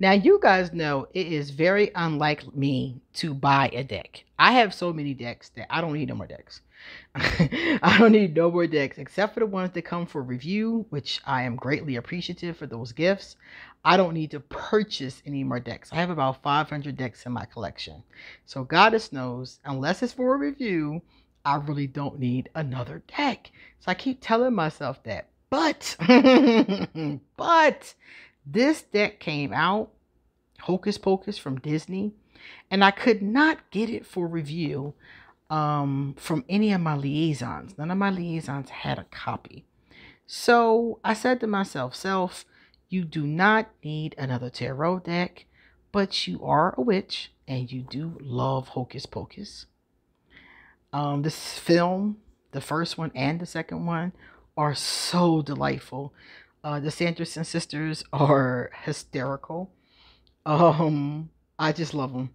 Now, you guys know it is very unlike me to buy a deck. I have so many decks that I don't need no more decks. I don't need no more decks except for the ones that come for review, which I am greatly appreciative for those gifts. I don't need to purchase any more decks. I have about 500 decks in my collection. So goddess knows, unless it's for a review, I really don't need another deck. So I keep telling myself that. But, but this deck came out, Hocus Pocus from Disney, and I could not get it for review from any of my liaisons. None of my liaisons had a copy. So I said to myself, self, you do not need another tarot deck, but you are a witch and you do love Hocus Pocus. This film, the first one and the second one, are so delightful. The Sanderson Sisters are hysterical. I just love them.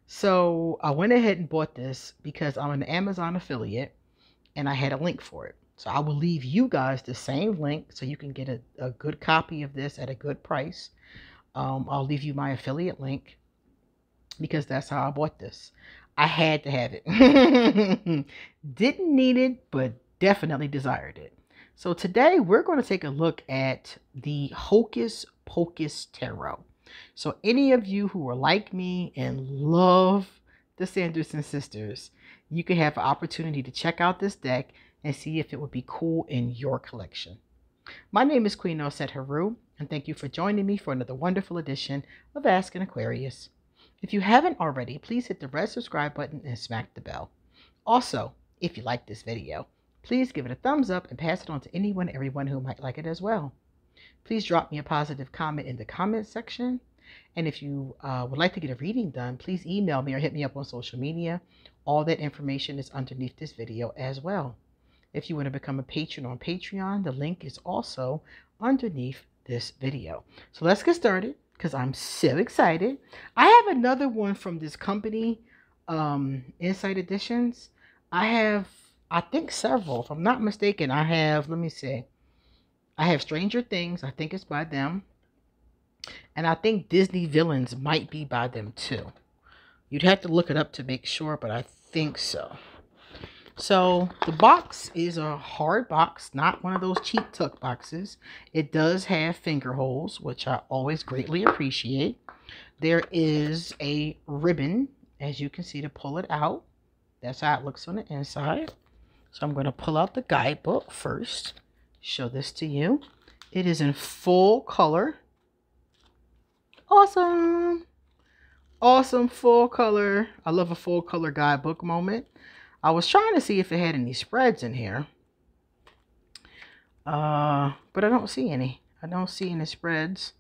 So I went ahead and bought this because I'm an Amazon affiliate and I had a link for it. So I will leave you guys the same link so you can get a good copy of this at a good price. I'll leave you my affiliate link because that's how I bought this. I had to have it. Didn't need it, but definitely desired it. So today we're going to take a look at the Hocus Pocus Tarot. So any of you who are like me and love the Sanderson Sisters, you can have an opportunity to check out this deck and see if it would be cool in your collection. My name is QueenAusetHeru, and thank you for joining me for another wonderful edition of Ask an Aquarius. If you haven't already, please hit the red subscribe button and smack the bell. Also, if you like this video, please give it a thumbs up and pass it on to anyone, everyone who might like it as well. Please drop me a positive comment in the comment section. And if you would like to get a reading done, please email me or hit me up on social media. All that information is underneath this video as well. If you want to become a patron on Patreon, the link is also underneath this video. So let's get started because I'm so excited. I have another one from this company, Insight Editions. I think several. If I'm not mistaken, I have, let me see. I have Stranger Things. I think it's by them. And I think Disney Villains might be by them too. You'd have to look it up to make sure, but I think so. So the box is a hard box, not one of those cheap tuck boxes. It does have finger holes, which I always greatly appreciate. There is a ribbon, as you can see, to pull it out. That's how it looks on the inside. So I'm going to pull out the guidebook first. Show this to you. It is in full color. Awesome. Awesome full color. I love a full color guidebook moment. I was trying to see if it had any spreads in here. But I don't see any. I don't see any spreads.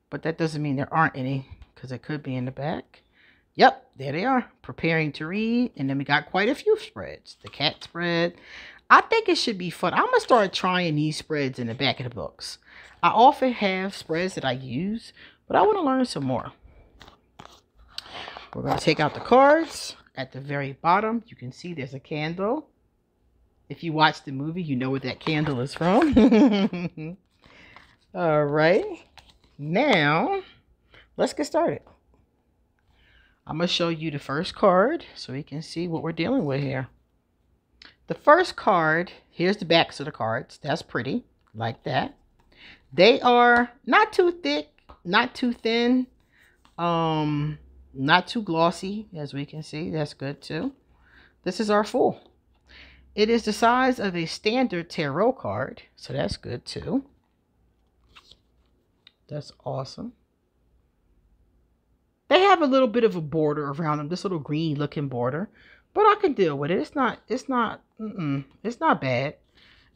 But that doesn't mean there aren't any, because it could be in the back. Yep, there they are. Preparing to read. And then we got quite a few spreads. The cat spread. I think it should be fun. I'm going to start trying these spreads in the back of the books. I often have spreads that I use, but I want to learn some more. We're going to take out the cards. At the very bottom, you can see there's a candle. If you watch the movie, you know where that candle is from. All right. Now, let's get started. I'm going to show you the first card so we can see what we're dealing with here. The first card, here's the backs of the cards. That's pretty, like that. They are not too thick, not too thin, not too glossy, as we can see. That's good too. This is our full. It is the size of a standard tarot card, so that's good too. That's awesome. They have a little bit of a border around them, this little green looking border, but I can deal with it. It's not bad.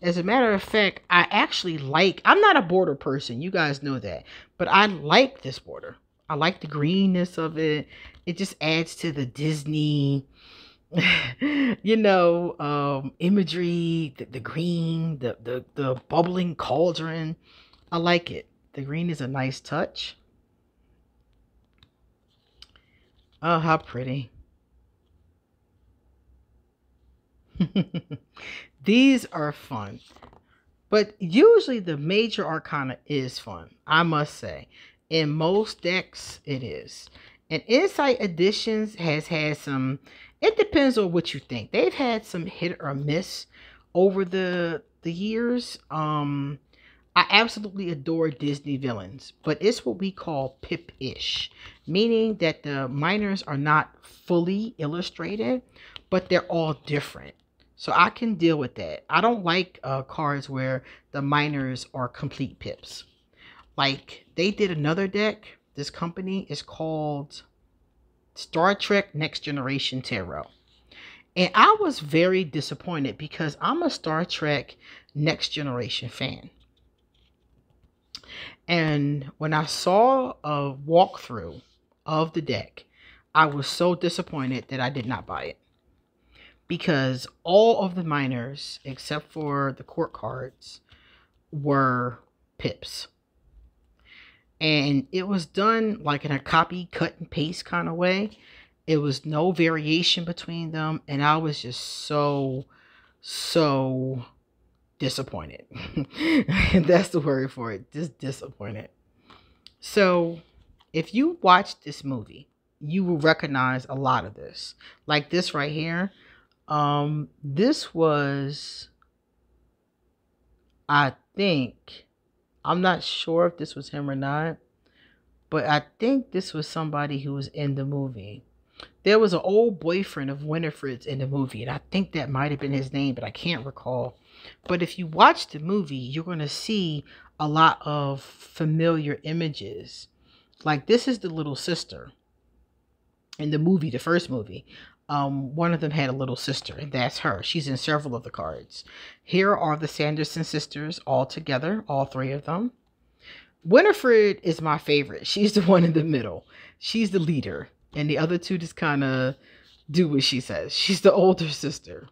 As a matter of fact, I actually like, I'm not a border person, you guys know that, but I like this border. I like the greenness of it. It just adds to the Disney, you know, imagery, the green, the bubbling cauldron. I like it. The green is a nice touch. Oh, how pretty. These are fun. But usually the major arcana is fun, I must say. In most decks, it is. And Insight Editions has had some, it depends on what you think. They've had some hit or miss over the years. I absolutely adore Disney villains, but it's what we call pip-ish, meaning that the minors are not fully illustrated, but they're all different. So I can deal with that. I don't like cards where the minors are complete pips. Like, they did another deck. This company is called Star Trek Next Generation Tarot. And I was very disappointed because I'm a Star Trek Next Generation fan. And when I saw a walkthrough of the deck, I was so disappointed that I did not buy it. Because all of the minors, except for the court cards, were pips. And it was done like in a copy, cut, and paste kind of way. It was no variation between them. And I was just so disappointed. That's the word for it. Just disappointed. So if you watch this movie, you will recognize a lot of this. Like this right here. This was, I think, I'm not sure if this was him or not, but I think this was somebody who was in the movie. There was an old boyfriend of Winifred's in the movie, and I think that might have been his name, but I can't recall. But if you watch the movie, you're going to see a lot of familiar images. Like, this is the little sister in the movie, the first movie. One of them had a little sister, and that's her. She's in several of the cards. Here are the Sanderson sisters all together, all three of them. Winifred is my favorite. She's the one in the middle. She's the leader, and the other two just kind of do what she says. She's the older sister.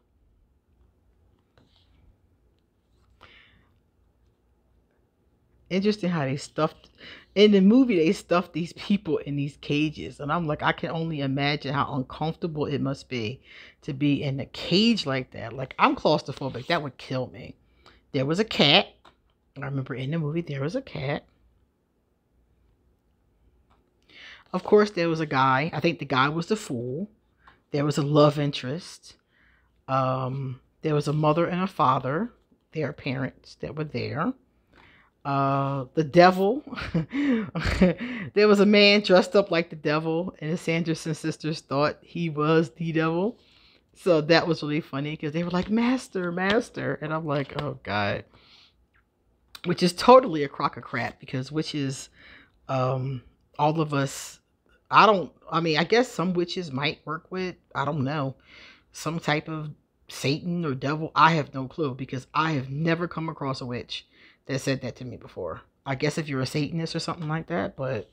Interesting how they stuffed, in the movie, they stuffed these people in these cages. And I'm like, I can only imagine how uncomfortable it must be to be in a cage like that. Like, I'm claustrophobic. That would kill me. There was a cat. I remember in the movie, there was a cat. Of course, there was a guy. I think the guy was the fool. There was a love interest. There was a mother and a father, their parents that were there. The devil. There was a man dressed up like the devil, and the Sanderson sisters thought he was the devil. So that was really funny because they were like, master, master. And I'm like, oh God. Which is totally a crock of crap because witches, all of us, I guess some witches might work with, I don't know, some type of Satan or devil. I have no clue because I have never come across a witch that said that to me before. I guess if you're a Satanist or something like that, but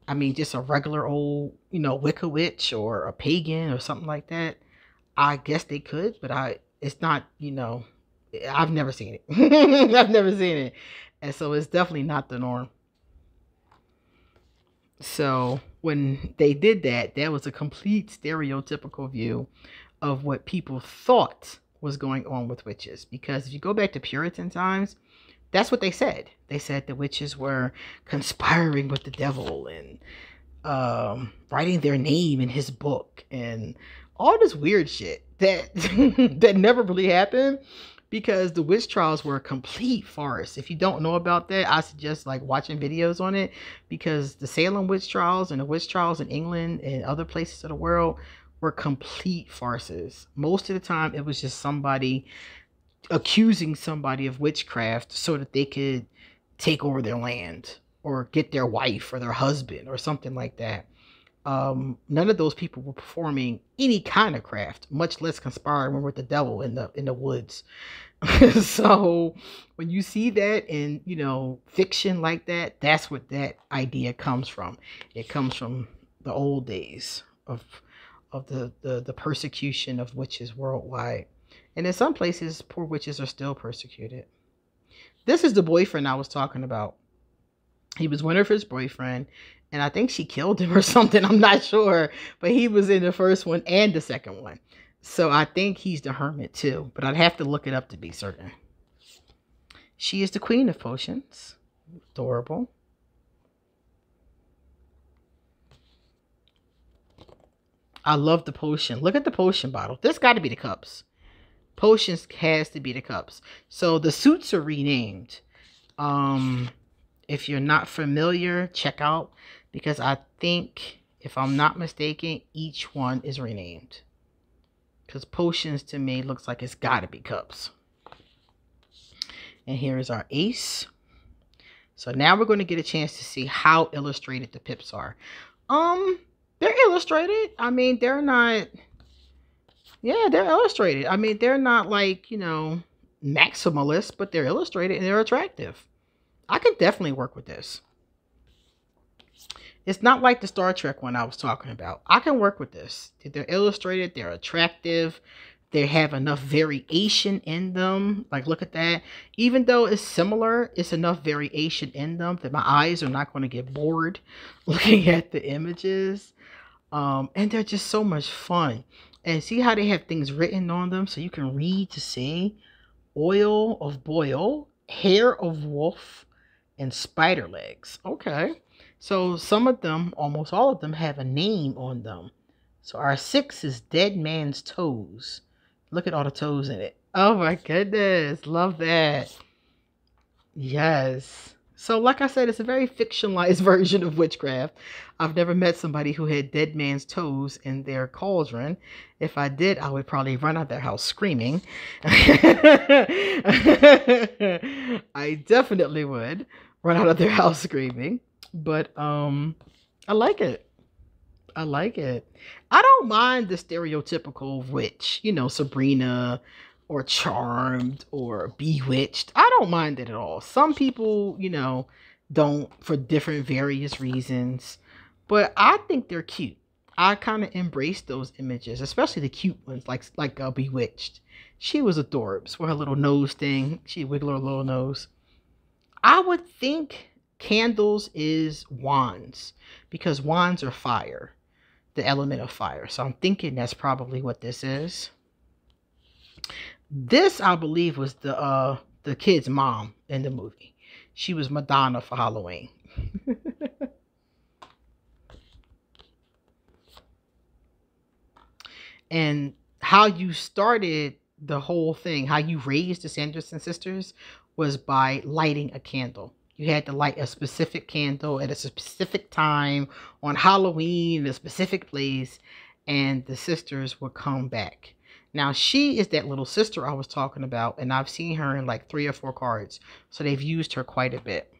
I mean, just a regular old, Wicca witch or a pagan or something like that, I guess they could, but it's not, I've never seen it. I've never seen it. And so it's definitely not the norm. So when they did that, that was a complete stereotypical view of what people thought was going on with witches. Because if you go back to Puritan times, that's what they said. They said the witches were conspiring with the devil and writing their name in his book and all this weird shit that that never really happened because the witch trials were a complete farce. If you don't know about that, I suggest watching videos on it because the Salem witch trials and the witch trials in England and other places of the world were complete farces. Most of the time, it was just somebody accusing somebody of witchcraft so that they could take over their land or get their wife or their husband or something like that. None of those people were performing any kind of craft, much less conspiring with the devil in the woods. So when you see that in fiction like that, that's what that idea comes from. It comes from the old days of the persecution of witches worldwide. And in some places, poor witches are still persecuted. This is the boyfriend I was talking about. He was Winifred's boyfriend, and I think she killed him or something. I'm not sure. But he was in the first one and the second one. So I think he's the hermit too. But I'd have to look it up to be certain. She is the queen of potions. Adorable. I love the potion. Look at the potion bottle. This got to be the cups. Potions has to be the cups. So the suits are renamed. If you're not familiar, check out, because I think, if I'm not mistaken, each one is renamed. Because potions to me looks like it's got to be cups. And here is our ace. So now we're going to get a chance to see how illustrated the pips are. They're illustrated. I mean, they're not, yeah, they're illustrated. I mean, they're not like, you know, maximalist, but they're illustrated and they're attractive. I could definitely work with this. It's not like the Star Trek one I was talking about. I can work with this. They're illustrated. They're attractive. They have enough variation in them. Like, look at that. Even though it's similar, it's enough variation in them that my eyes are not going to get bored looking at the images. And they're just so much fun. And see how they have things written on them so you can read to see. Oil of boil, hair of wolf, and spider legs. Okay. So some of them, almost all of them, have a name on them. So our 6 is Dead Man's Toes. Look at all the toes in it. Oh my goodness. Love that. Yes. So like I said, it's a very fictionalized version of witchcraft. I've never met somebody who had dead man's toes in their cauldron. If I did, I would probably run out of their house screaming. I definitely would run out of their house screaming. But I like it. I like it. I don't mind the stereotypical witch, you know, Sabrina or Charmed or Bewitched. I don't mind it at all. Some people, you know, don't, for different various reasons, but I think they're cute. I kind of embrace those images, especially the cute ones, like Bewitched. She was adorbs with her little nose thing. She wiggled her little nose. I would think candles is wands, because wands are fire, the element of fire. So I'm thinking that's probably what this is. This, I believe, was the kid's mom in the movie. She was Madonna for Halloween. And how you started the whole thing, how you raised the Sanderson sisters, was by lighting a candle. You had to light a specific candle at a specific time on Halloween, in a specific place, and the sisters would come back. Now, she is that little sister I was talking about, and I've seen her in like 3 or 4 cards, so they've used her quite a bit.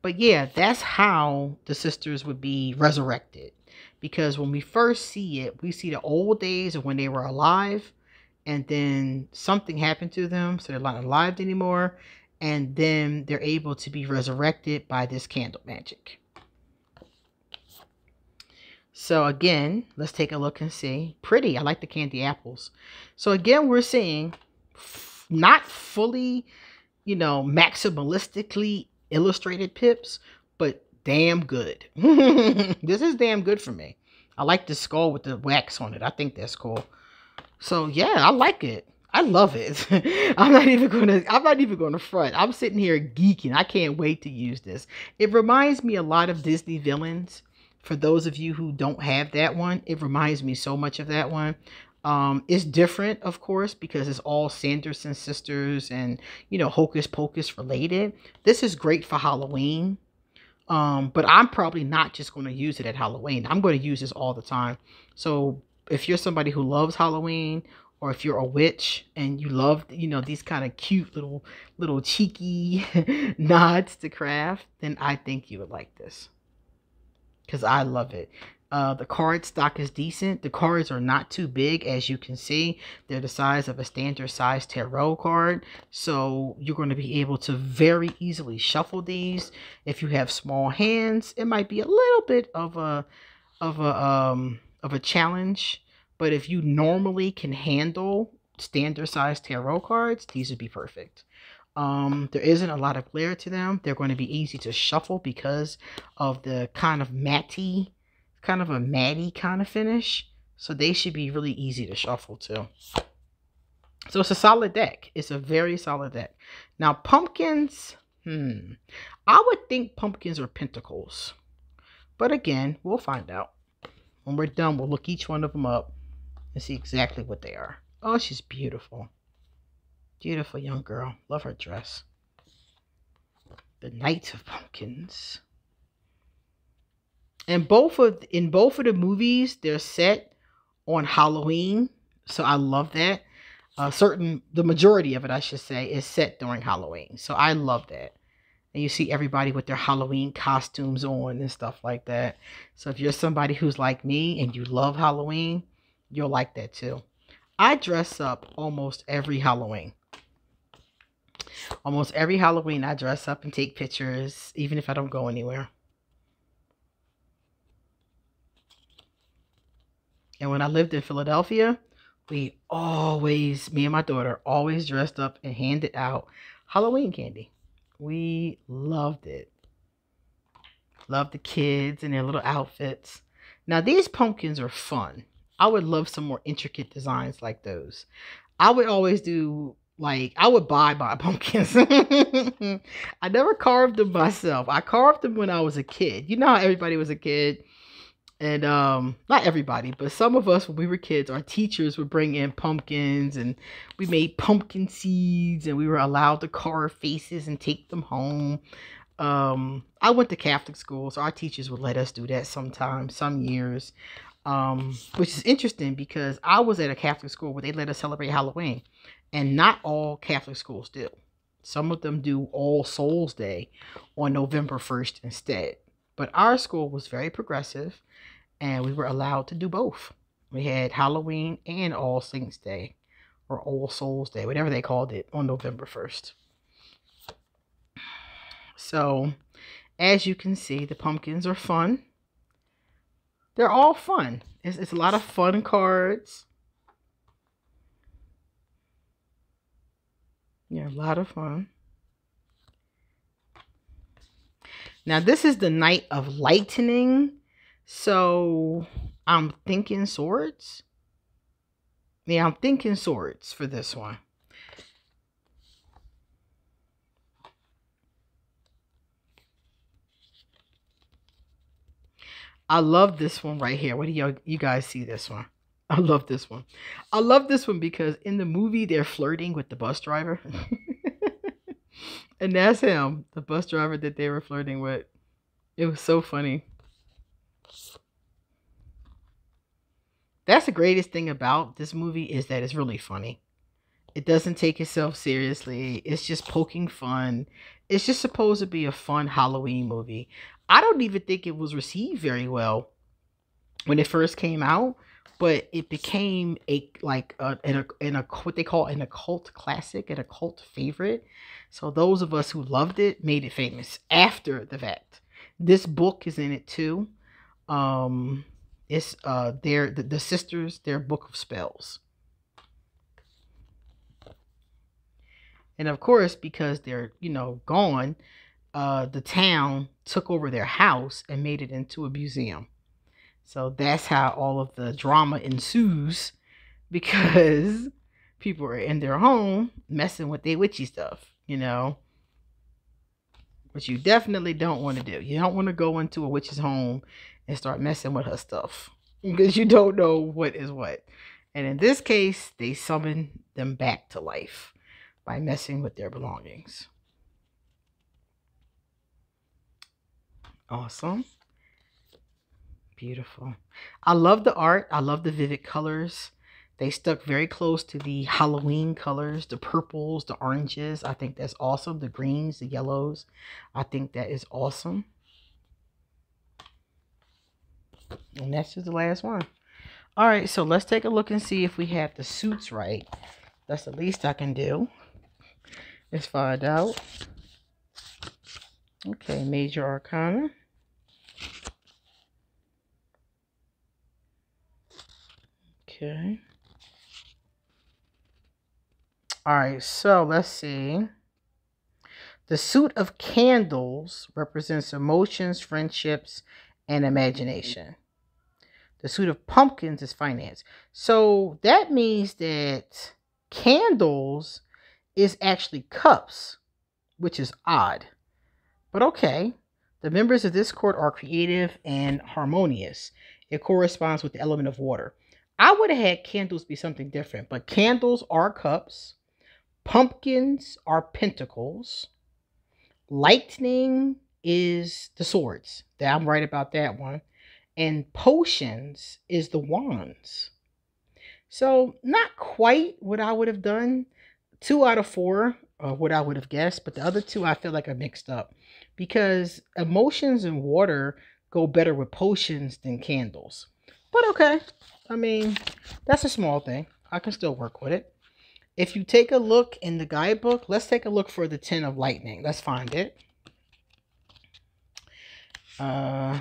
But yeah, that's how the sisters would be resurrected. Because when we first see it, we see the old days of when they were alive, and then something happened to them, so they're not alive anymore, and then they're able to be resurrected by this candle magic. So again, let's take a look and see. Pretty. I like the candy apples. So again, we're seeing not fully, you know, maximalistically illustrated pips, but damn good. This is damn good for me. I like the skull with the wax on it. I think that's cool. So yeah, I like it. I love it. I'm not even gonna front. I'm sitting here geeking. I can't wait to use this. It reminds me a lot of Disney villains. For those of you who don't have that one, it reminds me so much of that one. It's different, of course, because it's all Sanderson Sisters and, you know, Hocus Pocus related. This is great for Halloween. But I'm probably not just going to use it at Halloween. I'm going to use this all the time. So if you're somebody who loves Halloween, or if you're a witch and you love, you know, these kind of cute little cheeky nods to craft, then I think you would like this. Because I love it. The card stock is decent. The cards are not too big, as you can see. They're the size of a standard size tarot card. So you're going to be able to very easily shuffle these. If you have small hands, it might be a little bit of a challenge. But if you normally can handle standard size tarot cards, these would be perfect. There isn't a lot of glare to them. They're going to be easy to shuffle because of the kind of matty kind of finish. So they should be really easy to shuffle too. So it's a solid deck. It's a very solid deck. Now pumpkins, I would think pumpkins are pentacles. But again, we'll find out. When we're done, we'll look each one of them up and see exactly what they are. Oh, she's beautiful. Beautiful young girl. Love her dress. The Knights of Pumpkins. And in both of the movies, they're set on Halloween. So I love that. The majority of it, I should say, is set during Halloween. So I love that. And you see everybody with their Halloween costumes on and stuff like that. So if you're somebody who's like me and you love Halloween, you'll like that too. I dress up almost every Halloween. Almost every Halloween, I dress up and take pictures, even if I don't go anywhere. And when I lived in Philadelphia, me and my daughter, always dressed up and handed out Halloween candy. We loved it. Loved the kids and their little outfits. Now, these pumpkins are fun. I would love some more intricate designs like those. I would always do, I would buy my pumpkins. I never carved them myself. I carved them when I was a kid. You know how everybody was a kid? And not everybody, but some of us, when we were kids, our teachers would bring in pumpkins, and we made pumpkin seeds, and we were allowed to carve faces and take them home. I went to Catholic school, so our teachers would let us do that sometimes, some years, which is interesting because I was at a Catholic school where they let us celebrate Halloween, and not all Catholic schools do. Some of them do All Souls Day on November 1st instead. But our school was very progressive, and we were allowed to do both. We had Halloween and All Saints Day, or All Souls Day, whatever they called it, on November 1st. So, as you can see, the pumpkins are fun. They're all fun. It's a lot of fun cards. Yeah, a lot of fun. Now, this is the Night of Lightning. So, I'm thinking swords. Yeah, I'm thinking swords for this one. I love this one right here. What do you guys see this one? I love this one. I love this one because in the movie, they're flirting with the bus driver. And that's him, the bus driver that they were flirting with. It was so funny. That's the greatest thing about this movie, is that it's really funny. It doesn't take itself seriously. It's just poking fun. It's just supposed to be a fun Halloween movie. I don't even think it was received very well when it first came out, but it became what they call an occult classic, an occult favorite. So those of us who loved it made it famous after the fact. This book is in it too. It's the sisters, their book of spells. And of course, because they're, gone, the town took over their house and made it into a museum. So that's how all of the drama ensues, because people are in their home messing with their witchy stuff, which you definitely don't want to do. You don't want to go into a witch's home and start messing with her stuff, because you don't know what is what. And in this case, they summon them back to life by messing with their belongings. Awesome. Beautiful. I love the art. I love the vivid colors. They stuck very close to the Halloween colors, the purples, the oranges. I think that's awesome. The greens, the yellows. I think that is awesome. And that's just the last one. All right, so let's take a look and see if we have the suits right. That's the least I can do. Let's find out. Okay, Major Arcana. Okay. All right, so let's see. The suit of candles represents emotions, friendships, and imagination. The suit of pumpkins is finance. So that means that candles is actually cups, which is odd. But okay. The members of this court are creative and harmonious. It corresponds with the element of water. I would have had candles be something different, but candles are cups. Pumpkins are pentacles. Lightning is the swords. I'm right about that one. And potions is the wands. So not quite what I would have done. 2 out of 4 are what I would have guessed, but the other 2 I feel like are mixed up because emotions and water go better with potions than candles. But okay, I mean, that's a small thing. I can still work with it. If you take a look in the guidebook, let's take a look for the 10 of lightning. Let's find it. 10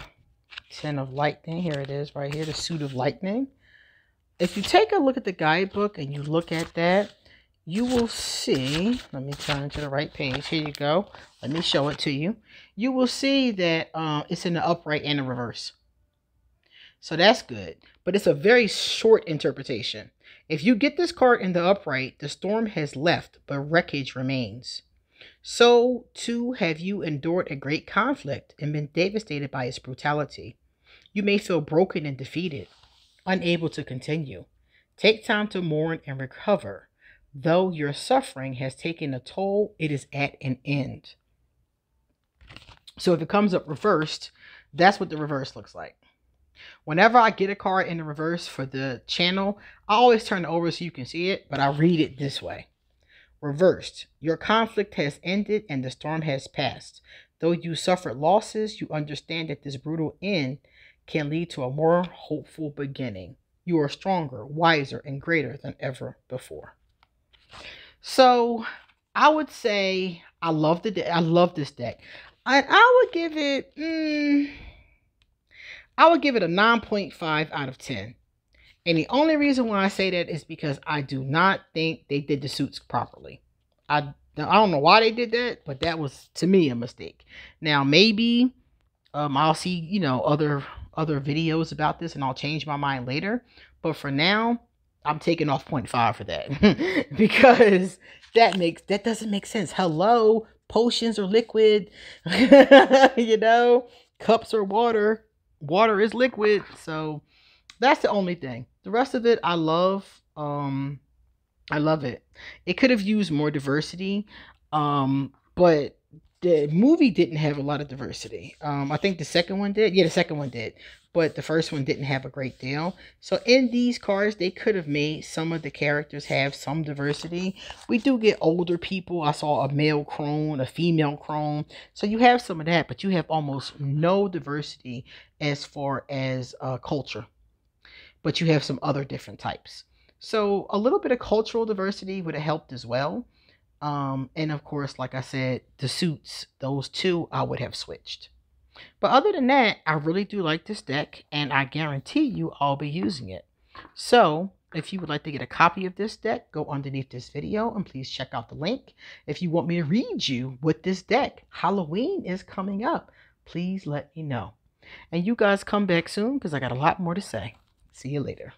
of lightning. Here it is right here, the suit of lightning. If you take a look at the guidebook and you look at that, you will see, let me turn to the right page. Here you go. Let me show it to you. You will see that it's in the upright and the reverse. So that's good. But it's a very short interpretation. If you get this card in the upright, the storm has left, but wreckage remains. So, too, have you endured a great conflict and been devastated by its brutality. You may feel broken and defeated, unable to continue. Take time to mourn and recover. Though your suffering has taken a toll, it is at an end. So if it comes up reversed, that's what the reverse looks like. Whenever I get a card in the reverse for the channel, I always turn it over so you can see it, but I read it this way. Reversed, your conflict has ended and the storm has passed. Though you suffered losses, you understand that this brutal end can lead to a more hopeful beginning. You are stronger, wiser, and greater than ever before. So I would say I love the deck. I love this deck. I would give it a 9.5 out of 10. And the only reason why I say that is because I do not think they did the suits properly. I don't know why they did that, but that was, to me, a mistake. Now, maybe I'll see, you know, other videos about this and I'll change my mind later. But for now, I'm taking off 0.5 for that because that doesn't make sense. Hello, potions are liquid, you know, cups are water. Water is liquid. So that's the only thing. The rest of it, I love. I love it. It could have used more diversity, but the movie didn't have a lot of diversity. I think the second one did. Yeah, the second one did. But the first one didn't have a great deal. So in these cards, they could have made some of the characters have some diversity. We do get older people. I saw a male crone, a female crone. So you have some of that, but you have almost no diversity as far as culture. But you have some other different types. So a little bit of cultural diversity would have helped as well. And of course, like I said, the suits, those 2, I would have switched. But other than that, I really do like this deck, and I guarantee you I'll be using it. So if you would like to get a copy of this deck, go underneath this video and please check out the link. If you want me to read you with this deck, Halloween is coming up. Please let me know. And you guys come back soon because I got a lot more to say. See you later.